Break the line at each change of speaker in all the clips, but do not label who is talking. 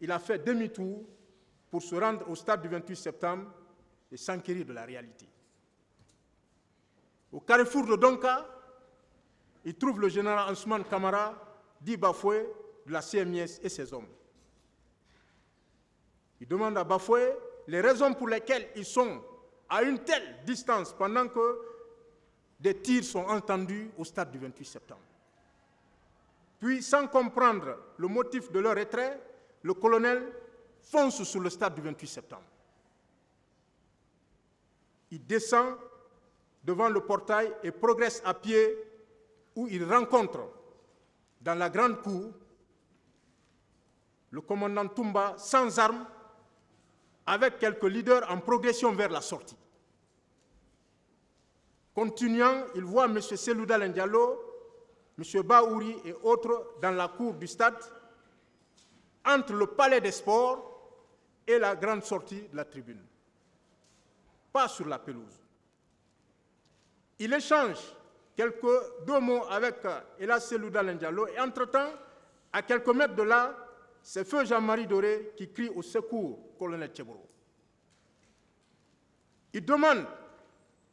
il a fait demi-tour pour se rendre au stade du 28 septembre et s'enquérir de la réalité. Au carrefour de Donka, il trouve le général Ousmane Camara, dit Bafoué, de la CMIS et ses hommes. Il demande à Bafoué les raisons pour lesquelles ils sont à une telle distance pendant que des tirs sont entendus au stade du 28 septembre. Puis, sans comprendre le motif de leur retrait, le colonel fonce sur le stade du 28 septembre. Il descend devant le portail et progresse à pied où il rencontre dans la grande cour le commandant Toumba sans armes avec quelques leaders en progression vers la sortie. Continuant, il voit M. Selouda Diallo, M. Baouri et autres dans la cour du stade, entre le palais des sports et la grande sortie de la tribune. Pas sur la pelouse. Il échange deux mots avec Ella Selouda Diallo et entre-temps, à quelques mètres de là, c'est feu Jean-Marie Doré qui crie au secours colonel Tcheboro. Il demande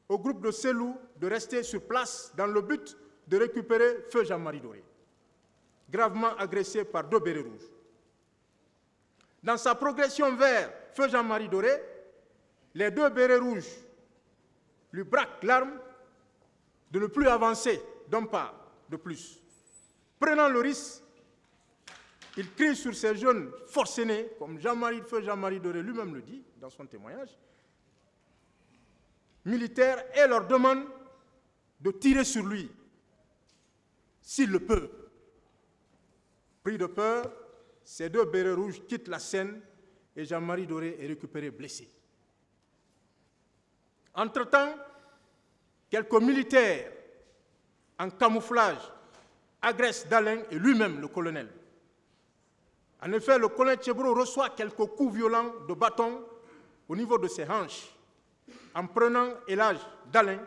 au groupe de Selou de rester sur place dans le but de récupérer feu Jean-Marie Doré, gravement agressé par 2 bérets rouges. Dans sa progression vers feu Jean-Marie Doré, les 2 bérets rouges lui braquent l'arme de ne plus avancer d'un pas de plus. Prenant le risque, il crie sur ces jeunes forcenés, comme feu Jean-Marie Doré lui-même le dit dans son témoignage, militaires, et leur demande de tirer sur lui, s'il le peut. Pris de peur, ces 2 bérets rouges quittent la scène et Jean-Marie Doré est récupéré blessé. Entre-temps, quelques militaires en camouflage agressent Dalin et lui-même le colonel. En effet, le colonel Tcheboro reçoit quelques coups violents de bâton au niveau de ses hanches en prenant Elhadj Dalin,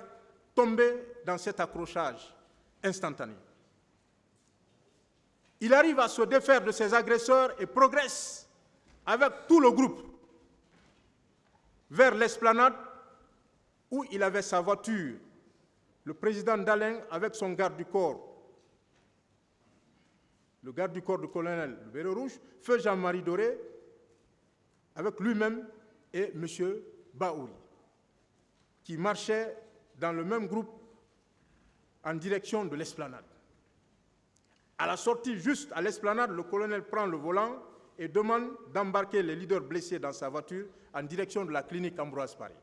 tombé dans cet accrochage instantané. Il arrive à se défaire de ses agresseurs et progresse avec tout le groupe vers l'esplanade où il avait sa voiture. Le président Dalin avec son garde du corps, le garde du corps du colonel le béret rouge, feu Jean-Marie Doré, avec lui-même et M. Baouri, qui marchaient dans le même groupe en direction de l'esplanade. À la sortie juste à l'esplanade, le colonel prend le volant et demande d'embarquer les leaders blessés dans sa voiture en direction de la clinique Ambroise Paré.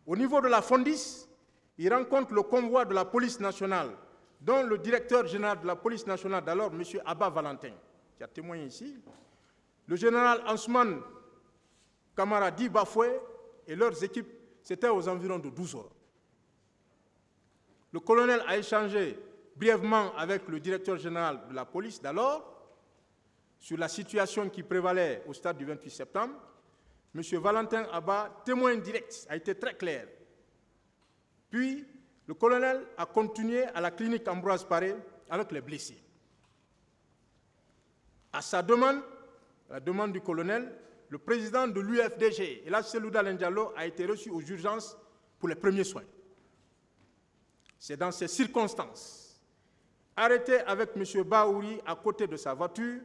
Au niveau de la Fondis, il rencontre le convoi de la police nationale, dont le directeur général de la police nationale d'alors, M. Abba Valentin, qui a témoigné ici, le général Ousmane Camara dit Bafoué et leurs équipes, c'était aux environs de 12 heures. Le colonel a échangé brièvement avec le directeur général de la police d'alors sur la situation qui prévalait au stade du 28 septembre. M. Valentin Abba, témoin direct, a été très clair. Puis, le colonel a continué à la clinique Ambroise Paré avec les blessés. À sa demande, la demande du colonel, le président de l'UFDG, Elhadj Selouda Diallo, a été reçu aux urgences pour les premiers soins. C'est dans ces circonstances, arrêté avec M. Baouri à côté de sa voiture,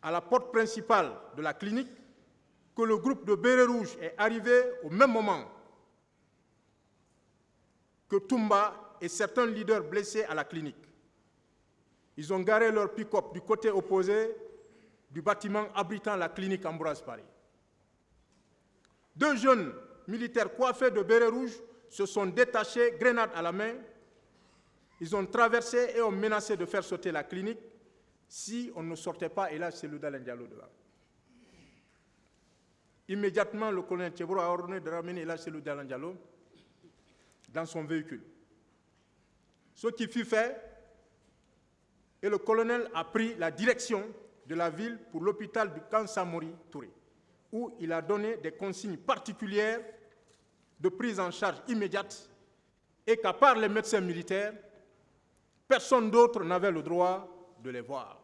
à la porte principale de la clinique, que le groupe de bérets rouges est arrivé au même moment que Toumba et certains leaders blessés à la clinique. Ils ont garé leur pick-up du côté opposé du bâtiment abritant la clinique Ambroise Paré. 2 jeunes militaires coiffés de bérets rouges se sont détachés, grenades à la main. Ils ont traversé et ont menacé de faire sauter la clinique si on ne sortait pas Elhadj Selouda Diallo de là. Immédiatement, le colonel Tcheboro a ordonné de ramener Elhadj Selouda Diallo dans son véhicule. Ce qui fut fait, et le colonel a pris la direction de la ville pour l'hôpital du camp Samori Touré, où il a donné des consignes particulières de prise en charge immédiate et qu'à part les médecins militaires, personne d'autre n'avait le droit de les voir.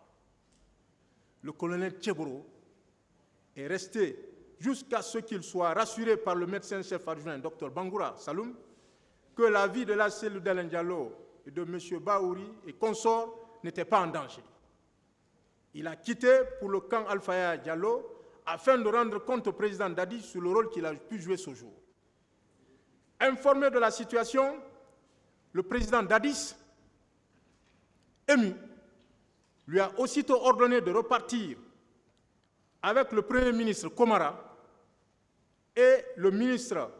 le colonel Tcheboro est resté jusqu'à ce qu'il soit rassuré par le médecin-chef adjoint, Dr Bangoura Saloum, que la vie de la cellule d'Alain Diallo et de M. Baouri et consorts n'était pas en danger. Il a quitté pour le camp Alpha Diallo afin de rendre compte au président Dadi sur le rôle qu'il a pu jouer ce jour. Informé de la situation, le président Dadis, ému, lui a aussitôt ordonné de repartir avec le Premier ministre Komara et le ministre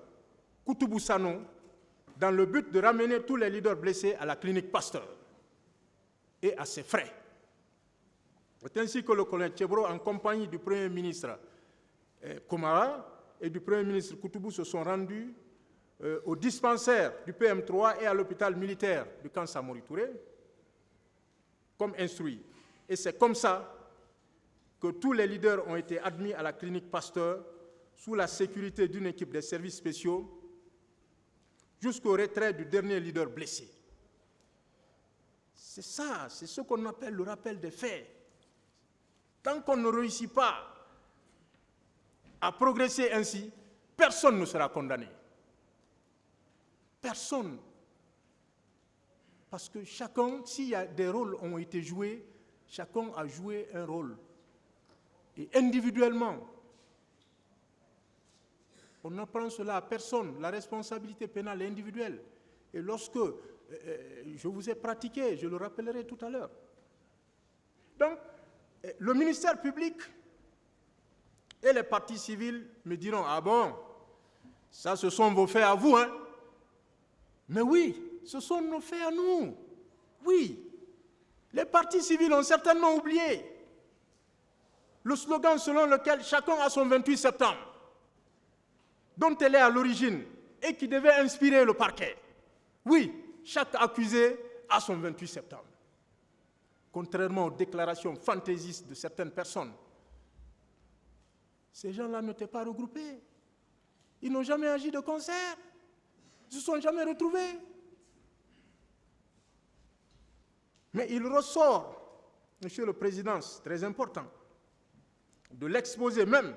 Koutoubou Sano dans le but de ramener tous les leaders blessés à la clinique Pasteur et à ses frais. C'est ainsi que le colonel Tchebro, en compagnie du Premier ministre Komara et du Premier ministre Koutoubou, se sont rendus au dispensaire du PM3 et à l'hôpital militaire du camp Samori Touré, comme instruit. Et c'est comme ça que tous les leaders ont été admis à la clinique Pasteur sous la sécurité d'une équipe des services spéciaux jusqu'au retrait du dernier leader blessé. C'est ça, c'est ce qu'on appelle le rappel des faits. Tant qu'on ne réussit pas à progresser ainsi, personne ne sera condamné. Personne. Parce que chacun, s'il y a des rôles qui ont été joués, chacun a joué un rôle. Et individuellement, on n'apprend cela à personne. La responsabilité pénale est individuelle. Et lorsque je vous ai pratiqué, je le rappellerai tout à l'heure. Donc, le ministère public et les partis civils me diront, ah bon, ça ce sont vos faits à vous, hein? Mais oui, ce sont nos faits à nous. Oui, les partis civils ont certainement oublié le slogan selon lequel chacun a son 28 septembre, dont elle est à l'origine et qui devait inspirer le parquet. Oui, chaque accusé a son 28 septembre. Contrairement aux déclarations fantaisistes de certaines personnes, ces gens-là n'étaient pas regroupés. Ils n'ont jamais agi de concert. Ils ne se sont jamais retrouvés. Mais il ressort, Monsieur le Président, c'est très important, de l'exposé même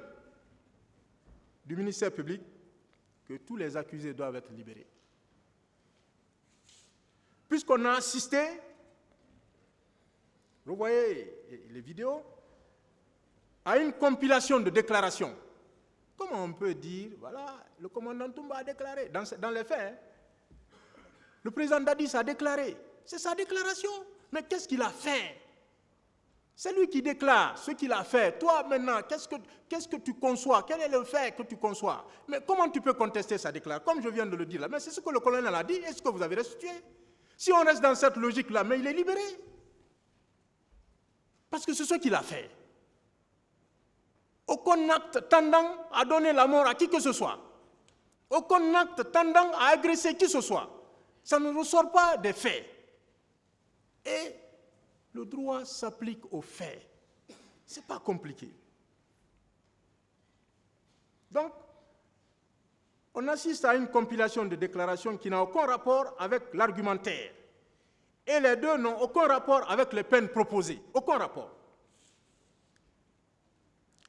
du ministère public que tous les accusés doivent être libérés. Puisqu'on a assisté, vous voyez les vidéos, à une compilation de déclarations. Comment on peut dire, voilà, le commandant Toumba a déclaré, dans les faits, hein, le président Dadis a déclaré, c'est sa déclaration, mais qu'est-ce qu'il a fait? C'est lui qui déclare ce qu'il a fait. Toi, maintenant, qu'est-ce que tu conçois? Quel est le fait que tu conçois? Mais comment tu peux contester sa déclaration? Comme je viens de le dire là, mais c'est ce que le colonel a dit et ce que vous avez restitué. Si on reste dans cette logique-là, mais il est libéré. Parce que c'est ce qu'il a fait. Aucun acte tendant à donner la mort à qui que ce soit. Aucun acte tendant à agresser qui que ce soit. Ça ne ressort pas des faits. Et le droit s'applique aux faits. Ce n'est pas compliqué. Donc, on assiste à une compilation de déclarations qui n'a aucun rapport avec l'argumentaire. Et les deux n'ont aucun rapport avec les peines proposées. Aucun rapport.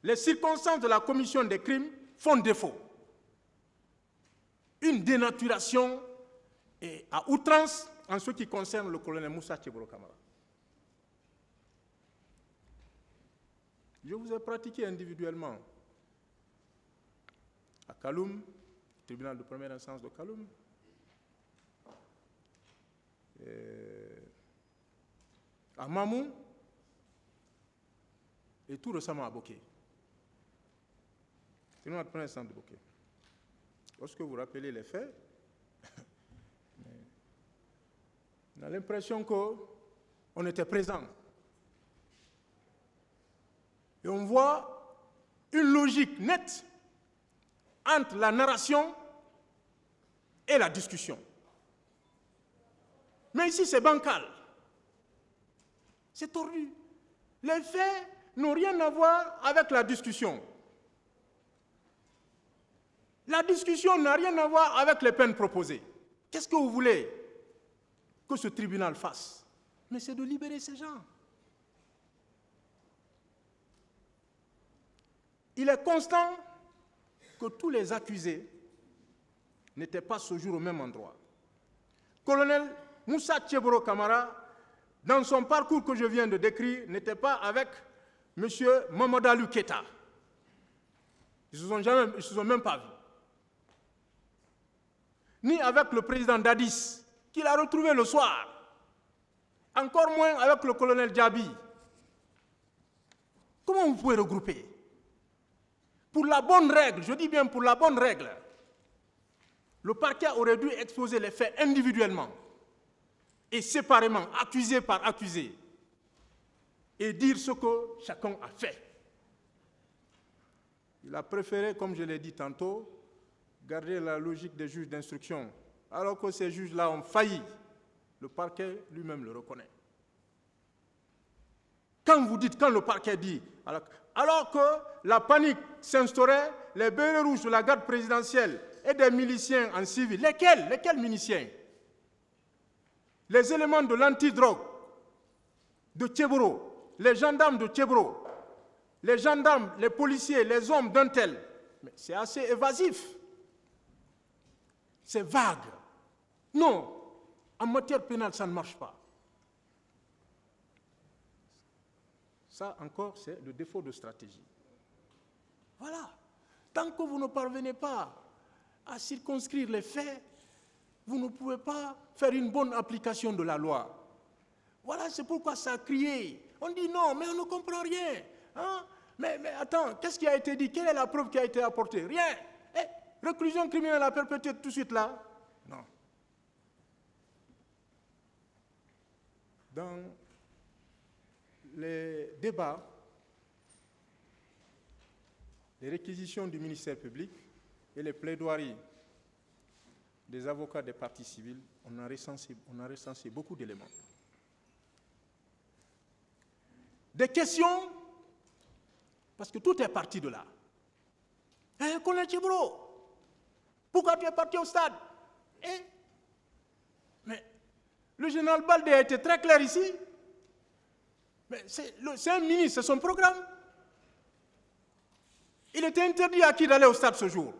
Les circonstances de la commission des crimes font défaut. Une dénaturation à outrance en ce qui concerne le colonel Moussa Tcheboro Kamara. Je vous ai pratiqué individuellement à Kaloum, tribunal de première instance de Kaloum, à Mamou et tout récemment à Boké. Tribunal de première instance de Boké. Lorsque vous rappelez les faits, on a l'impression qu'on était présent. Et on voit une logique nette entre la narration et la discussion. Mais ici, c'est bancal. C'est tordu. Les faits n'ont rien à voir avec la discussion. La discussion n'a rien à voir avec les peines proposées. Qu'est-ce que vous voulez que ce tribunal fasse? Mais c'est de libérer ces gens. Il est constant que tous les accusés n'étaient pas ce jour au même endroit. Colonel Moussa Tcheboro Camara, dans son parcours que je viens de décrire, n'était pas avec M. Mamadou Keïta. Ils ne se sont même pas vus. Ni avec le président Dadis, qu'il a retrouvé le soir. Encore moins avec le colonel Djabi. Comment vous pouvez regrouper? Pour la bonne règle, je dis bien pour la bonne règle, le parquet aurait dû exposer les faits individuellement et séparément, accusé par accusé, et dire ce que chacun a fait. Il a préféré, comme je l'ai dit tantôt, garder la logique des juges d'instruction, alors que ces juges-là ont failli. Le parquet lui-même le reconnaît. Quand le parquet dit, alors que la panique s'instaurait, les bérets rouges de la garde présidentielle et des miliciens en civil, lesquels miliciens? Les éléments de l'antidrogue de Tcheboro, les gendarmes de Tcheboro, les gendarmes, les policiers, les hommes d'un tel. Mais c'est assez évasif. C'est vague. Non, en matière pénale, ça ne marche pas. Ça encore, c'est le défaut de stratégie. Voilà. Tant que vous ne parvenez pas à circonscrire les faits, vous ne pouvez pas faire une bonne application de la loi. Voilà, c'est pourquoi ça a crié. On dit non, mais on ne comprend rien. Hein? Mais attends, qu'est-ce qui a été dit? Quelle est la preuve qui a été apportée? Rien. Réclusion criminelle à perpétuité tout de suite là? Non. Dans les débats, les réquisitions du ministère public et les plaidoiries des avocats des parties civiles, on a recensé beaucoup d'éléments. Des questions, parce que tout est parti de là. Colonel Tcheboro, pourquoi tu es parti au stade? Mais le général Baldé a été très clair ici. Mais c'est un ministre, c'est son programme. Il était interdit à qui d'aller au stade ce jour?